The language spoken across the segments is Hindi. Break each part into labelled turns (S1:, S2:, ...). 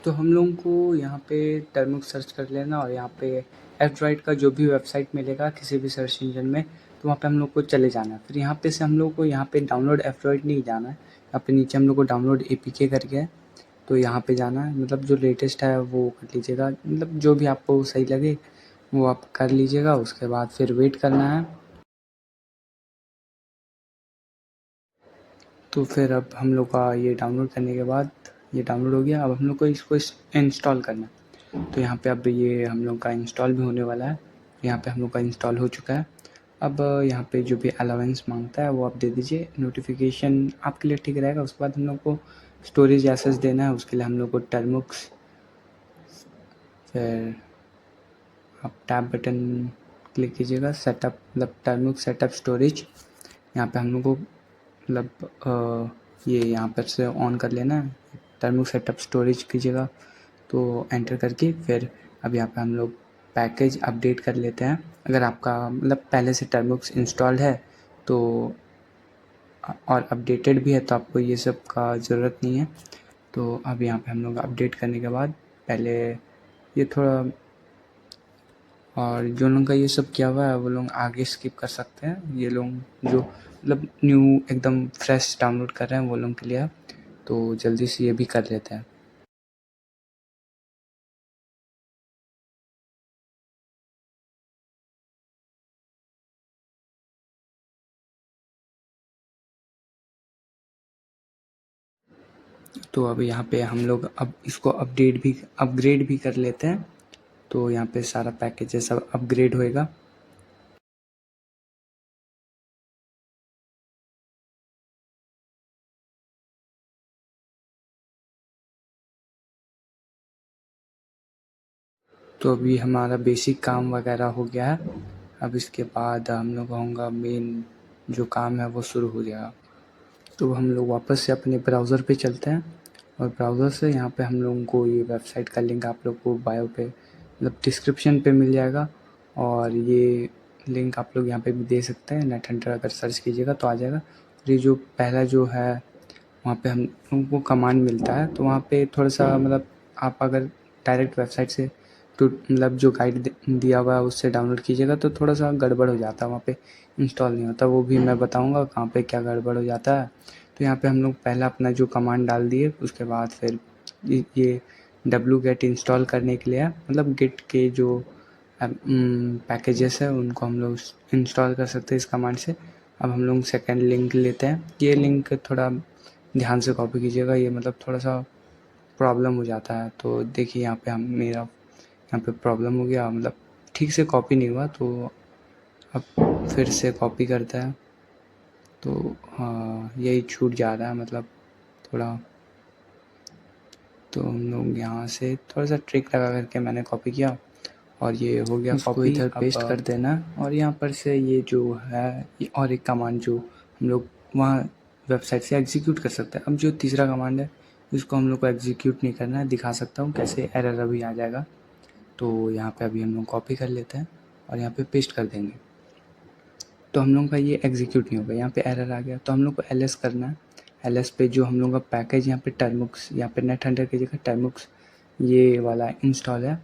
S1: तो हम लोगों को यहाँ पे टर्मिक सर्च कर लेना और यहाँ पे एफ-ड्रॉइड का जो भी वेबसाइट मिलेगा किसी भी सर्च इंजन में, तो वहाँ पे हम लोग को चले जाना है। फिर यहाँ पे से हम लोग को यहाँ पे डाउनलोड एफ-ड्रॉइड नहीं जाना है, यहाँ पे नीचे हम लोग को डाउनलोड एपीके करके है, तो यहाँ पे जाना है। मतलब जो लेटेस्ट है वो कर लीजिएगा, मतलब जो भी आपको सही लगे वो आप कर लीजिएगा। उसके बाद फिर वेट करना है। तो फिर अब हम लोग का ये डाउनलोड करने के बाद ये डाउनलोड हो गया। अब हम लोग को इसको इंस्टॉल करना है। तो यहाँ पे अब ये हम लोग का इंस्टॉल भी होने वाला है। यहाँ पे हम लोग का इंस्टॉल हो चुका है। अब यहाँ पे जो भी अलाउंस मांगता है वो आप दे दीजिए। नोटिफिकेशन आपके लिए ठीक रहेगा। उसके बाद हम लोग को स्टोरेज एक्सेस देना है, उसके लिए हम लोग को टर्मुक्स, फिर आप टैब बटन क्लिक कीजिएगा, सेटअप मतलब टर्मुक सेटअप स्टोरेज। यहाँ पे हम लोग को मतलब ये यहाँ पर से ऑन कर लेना है, टर्मुक सेटअप स्टोरेज कीजिएगा। तो एंटर करके फिर अब यहाँ पे हम लोग पैकेज अपडेट कर लेते हैं। अगर आपका मतलब पहले से टर्मुक्स इंस्टॉल्ड है तो और अपडेटेड भी है तो आपको ये सब का ज़रूरत नहीं है। तो अब यहाँ पे हम लोग अपडेट करने के बाद पहले ये थोड़ा, और जो लोग का ये सब किया हुआ है वो लोग आगे स्किप कर सकते हैं। ये लोग जो मतलब न्यू एकदम फ्रेश डाउनलोड कर रहे हैं वो लोग के लिए है, तो जल्दी से ये भी कर लेते हैं। तो अब यहाँ पे हम लोग अब इसको अपग्रेड भी कर लेते हैं। तो यहाँ पे सारा पैकेज है सब अपग्रेड होएगा। तो अभी हमारा बेसिक काम वगैरह हो गया है। अब इसके बाद हम लोग होगा मेन जो काम है वो शुरू हो जाएगा। तो हम लोग वापस से अपने ब्राउज़र पे चलते हैं और ब्राउज़र से यहाँ पे हम लोगों को ये वेबसाइट का लिंक आप लोग को बायो पे मतलब डिस्क्रिप्शन पे मिल जाएगा। और ये लिंक आप लोग यहाँ पे भी दे सकते हैं, नेट हंटर अगर सर्च कीजिएगा तो आ जाएगा। और ये जो पहला जो है वहाँ पे हम लोगों को कमांड मिलता है, तो वहाँ पे थोड़ा सा मतलब आप अगर डायरेक्ट वेबसाइट से तो मतलब जो गाइड दिया हुआ है उससे डाउनलोड कीजिएगा तो थोड़ा सा गड़बड़ हो जाता है, वहाँ पे इंस्टॉल नहीं होता। वो भी मैं बताऊँगा कहाँ पे क्या गड़बड़ हो जाता है। तो यहाँ पे हम लोग पहला अपना जो कमांड डाल दिए, उसके बाद फिर ये wget इंस्टॉल करने के लिए है, मतलब गिट के जो पैकेजेस है उनको हम लोग इंस्टॉल कर सकते हैं इस कमांड से। अब हम लोग सेकेंड लिंक लेते हैं। ये लिंक थोड़ा ध्यान से कॉपी कीजिएगा, ये मतलब थोड़ा सा प्रॉब्लम हो जाता है। तो देखिए यहाँ पे हम मेरा यहाँ पे प्रॉब्लम हो गया, मतलब ठीक से कॉपी नहीं हुआ, तो अब फिर से कॉपी करता है। तो हाँ यही छूट जा रहा है मतलब थोड़ा। तो हम लोग यहाँ से थोड़ा सा ट्रिक लगा करके मैंने कॉपी किया और ये हो गया
S2: इसको
S1: कॉपी।
S2: इधर पेस्ट कर देना और यहाँ पर से ये जो है और एक कमांड जो हम लोग वहाँ वेबसाइट से एग्जीक्यूट कर सकते हैं। अब जो तीसरा कमांड है इसको हम लोग को एग्जीक्यूट नहीं करना है, दिखा सकता हूँ कैसे, एरर अभी आ जाएगा। तो यहाँ पे अभी हम लोग कॉपी कर लेते हैं और यहाँ पे पेस्ट कर देंगे। तो हम लोग का ये एग्जीक्यूट नहीं होगा, यहाँ पे एरर आ गया। तो हम लोग को एल करना है। एल पे जो हम लोग का पैकेज यहाँ पे टर्मुक्स, यहाँ पे नेट हंटर की जगह टर्मुक्स ये वाला इंस्टॉल है,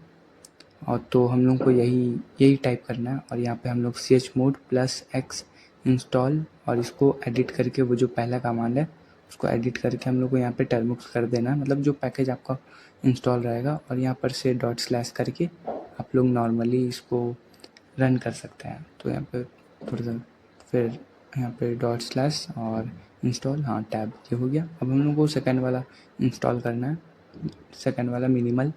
S2: और तो हम लोग को यही टाइप करना है। और यहाँ पे हम लोग chmod +x इंस्टॉल, और इसको एडिट करके वो जो पहला कमांड है उसको एडिट करके हम लोग को यहाँ पे टर्मुक्स कर देना है, मतलब जो पैकेज आपका इंस्टॉल रहेगा। और यहाँ पर से डॉट / करके आप लोग नॉर्मली इसको रन कर सकते हैं। तो यहाँ पे थोड़ा सा फिर यहाँ पे डॉट / और इंस्टॉल, हाँ टैब, ये हो गया। अब हम लोग को सेकंड वाला इंस्टॉल करना है, सेकंड वाला मिनिमल।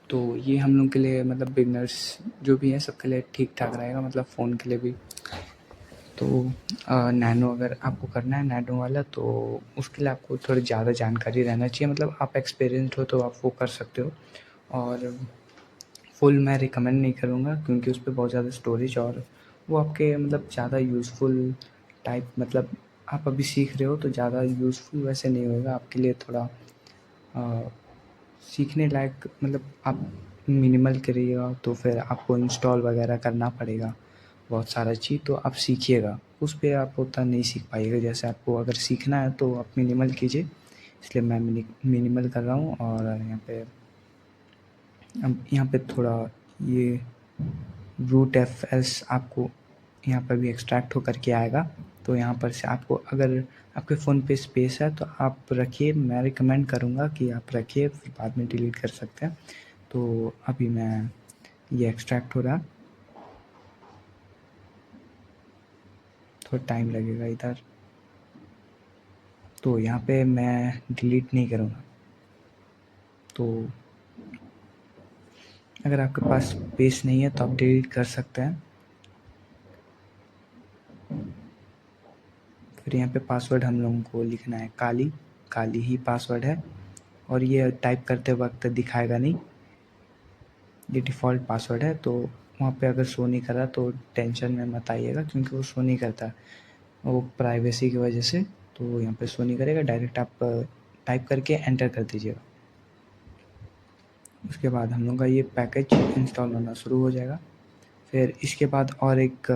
S2: तो ये हम लोग के लिए मतलब बिगनर्स जो भी हैं सबके लिए ठीक ठाक रहेगा, मतलब फ़ोन के लिए भी। तो नैनो अगर आपको करना है नैनो वाला तो उसके लिए आपको थोड़ी ज़्यादा जानकारी रहना चाहिए, मतलब आप एक्सपीरियंस्ड हो तो आप वो कर सकते हो। और फुल मैं रिकमेंड नहीं करूँगा क्योंकि उस पर बहुत ज़्यादा स्टोरेज, और वो आपके मतलब ज़्यादा यूज़फुल टाइप, मतलब आप अभी सीख रहे हो तो ज़्यादा यूज़फुल वैसे नहीं होगा आपके लिए। थोड़ा सीखने लायक मतलब आप मिनिमल करिएगा तो फिर आपको इंस्टॉल वगैरह करना पड़ेगा बहुत सारा चीज़, तो आप सीखिएगा। उस पर आप उतना नहीं सीख पाइएगा। जैसे आपको अगर सीखना है तो आप मिनिमल कीजिए, इसलिए मैं मिनिमल कर रहा हूँ। और यहाँ पे अब यहाँ पे थोड़ा ये रूट एफ एस आपको यहाँ पर भी एक्सट्रैक्ट होकर के आएगा। तो यहाँ पर से आपको अगर आपके फ़ोन पे स्पेस है तो आप रखिए, मैं रिकमेंड करूँगा कि आप रखिए, फिर बाद में डिलीट कर सकते हैं। तो अभी मैं ये एक्सट्रैक्ट हो रहा, थोड़ा टाइम लगेगा इधर। तो यहाँ पे मैं डिलीट नहीं करूँगा। तो अगर आपके पास स्पेस नहीं है तो आप डिलीट कर सकते हैं। फिर यहाँ पे पासवर्ड हम लोगों को लिखना है काली, काली ही पासवर्ड है, और ये टाइप करते वक्त दिखाएगा नहीं, ये डिफ़ॉल्ट पासवर्ड है। तो वहाँ पे अगर शो नहीं कर रहा तो टेंशन में मत आइएगा, क्योंकि वो शो नहीं करता, वो प्राइवेसी की वजह से। तो यहाँ पे शो नहीं करेगा, डायरेक्ट आप टाइप करके एंटर कर दीजिएगा। उसके बाद हम लोग का ये पैकेज इंस्टॉल होना शुरू हो जाएगा। फिर इसके बाद और एक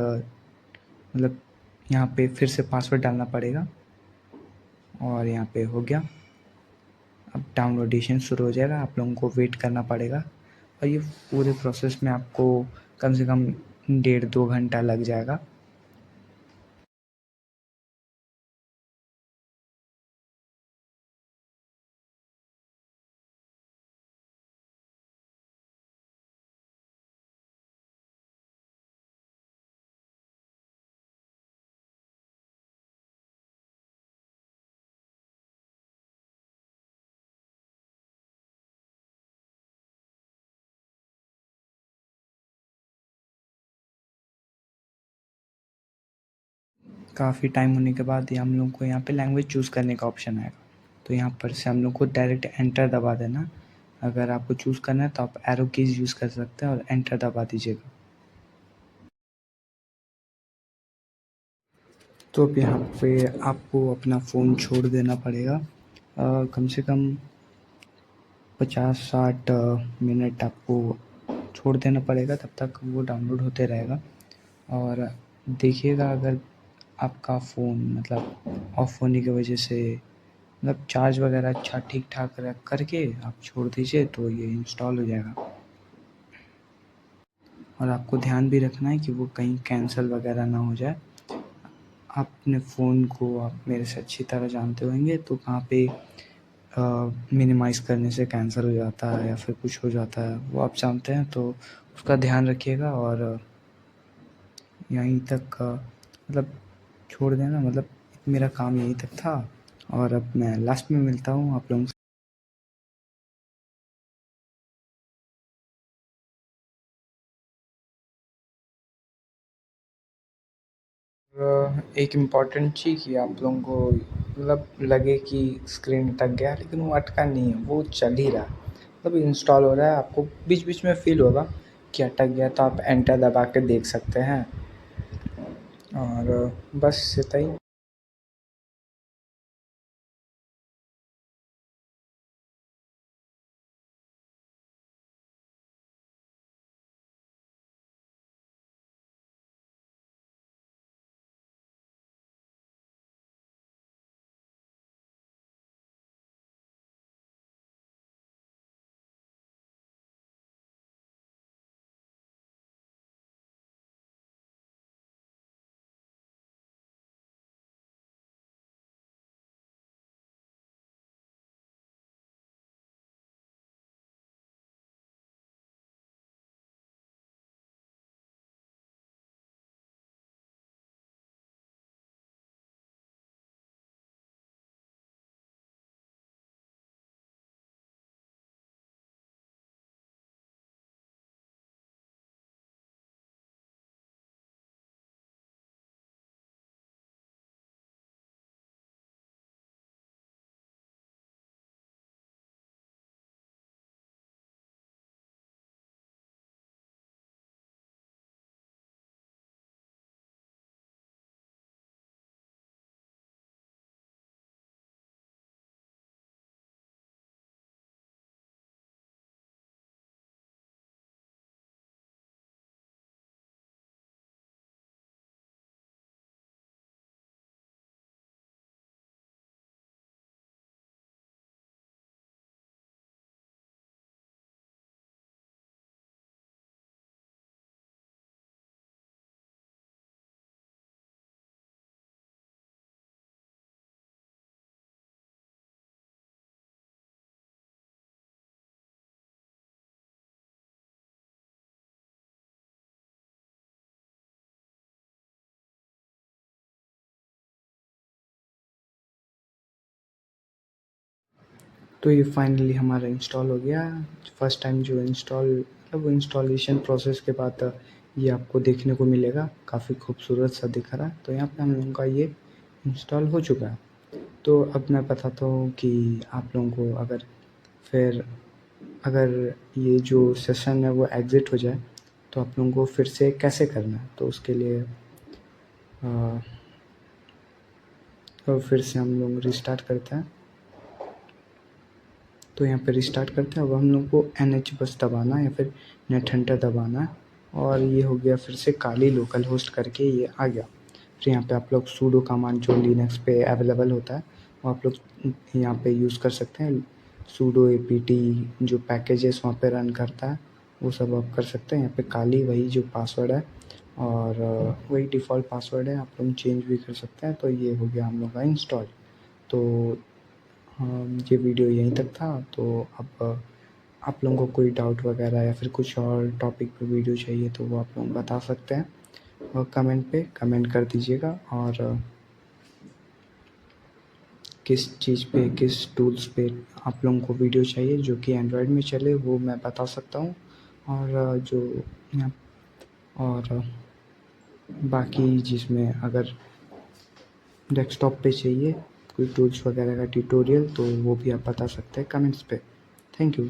S2: मतलब यहाँ पे फिर से पासवर्ड डालना पड़ेगा, और यहाँ पे हो गया। अब डाउनलोडेशन शुरू हो जाएगा, आप लोगों को वेट करना पड़ेगा, और ये पूरे प्रोसेस में आपको कम से कम 1.5-2 घंटा लग जाएगा। काफ़ी टाइम होने के बाद ये हम लोग को यहाँ पे लैंग्वेज चूज़ करने का ऑप्शन आएगा। तो यहाँ पर से हम लोग को डायरेक्ट एंटर दबा देना। अगर आपको चूज़ करना है तो आप एरो कीज़ यूज़ कर सकते हैं और एंटर दबा दीजिएगा। तो अब यहाँ पे आपको अपना फ़ोन छोड़ देना पड़ेगा, कम से कम 50-60 मिनट आपको छोड़ देना पड़ेगा, तब तक वो डाउनलोड होते रहेगा। और देखिएगा, अगर आपका फ़ोन मतलब ऑफ होने की वजह से मतलब चार्ज वगैरह अच्छा ठीक ठाक रख करके आप छोड़ दीजिए तो ये इंस्टॉल हो जाएगा। और आपको ध्यान भी रखना है कि वो कहीं कैंसिल वगैरह ना हो जाए। आप अपने फ़ोन को आप मेरे से अच्छी तरह जानते होंगे, तो कहाँ पे मिनिमाइज़ करने से कैंसिल हो जाता है या फिर कुछ हो जाता है, वो आप जानते हैं। तो उसका ध्यान रखिएगा, और यहीं तक मतलब छोड़ देना, मतलब मेरा काम यहीं तक था। और अब मैं लास्ट में मिलता हूँ आप लोगों से। एक इम्पॉर्टेंट चीज़ कि आप लोगों को मतलब लगे कि स्क्रीन अटक गया, लेकिन वो अटका नहीं है, वो चल ही रहा है, मतलब इंस्टॉल हो रहा है। आपको बीच बीच में फील होगा कि अटक गया, तो आप एंटर दबा के देख सकते हैं। और बस इतना ही।
S1: तो ये फाइनली हमारा इंस्टॉल हो गया। फर्स्ट टाइम जो इंस्टॉल मतलब वो इंस्टॉलेशन प्रोसेस के बाद ये आपको देखने को मिलेगा, काफ़ी खूबसूरत सा दिख रहा है। तो यहाँ पे हम लोगों का ये इंस्टॉल हो चुका है। तो अब मैं बताता हूँ कि आप लोगों को अगर ये जो सेशन है वो एग्ज़िट हो जाए तो आप लोगों को फिर से कैसे करना है। तो उसके लिए तो फिर से हम लोग रिस्टार्ट करते हैं। तो यहाँ पे रिस्टार्ट करते हैं। अब हम लोग को NH बस दबाना है या फिर नेट हंटर दबाना है और ये हो गया फिर से काली लोकल होस्ट करके ये आ गया। फिर यहाँ पे आप लोग सूडो कमांड जो लिनक्स पे अवेलेबल होता है वो आप लोग यहाँ पे यूज़ कर सकते हैं। सूडो apt जो पैकेजेस वहाँ पे रन करता है वो सब आप कर सकते हैं। यहाँ पे काली वही जो पासवर्ड है और वही डिफ़ॉल्ट पासवर्ड है, आप लोग चेंज भी कर सकते हैं। तो ये हो गया हम लोग का इंस्टॉल। तो ये वीडियो यहीं तक था। तो अब आप लोगों को कोई डाउट वगैरह या फिर कुछ और टॉपिक पे वीडियो चाहिए तो वो आप लोग बता सकते हैं और कमेंट पे कमेंट कर दीजिएगा। और किस चीज़ पे किस टूल्स पे आप लोगों को वीडियो चाहिए जो कि एंड्रॉयड में चले वो मैं बता सकता हूँ। और जो यहाँ और बाकी जिसमें अगर डेस्कटॉप पे चाहिए कोई टूल्स वगैरह का ट्यूटोरियल तो वो भी आप बता सकते हैं कमेंट्स पे। Thank you.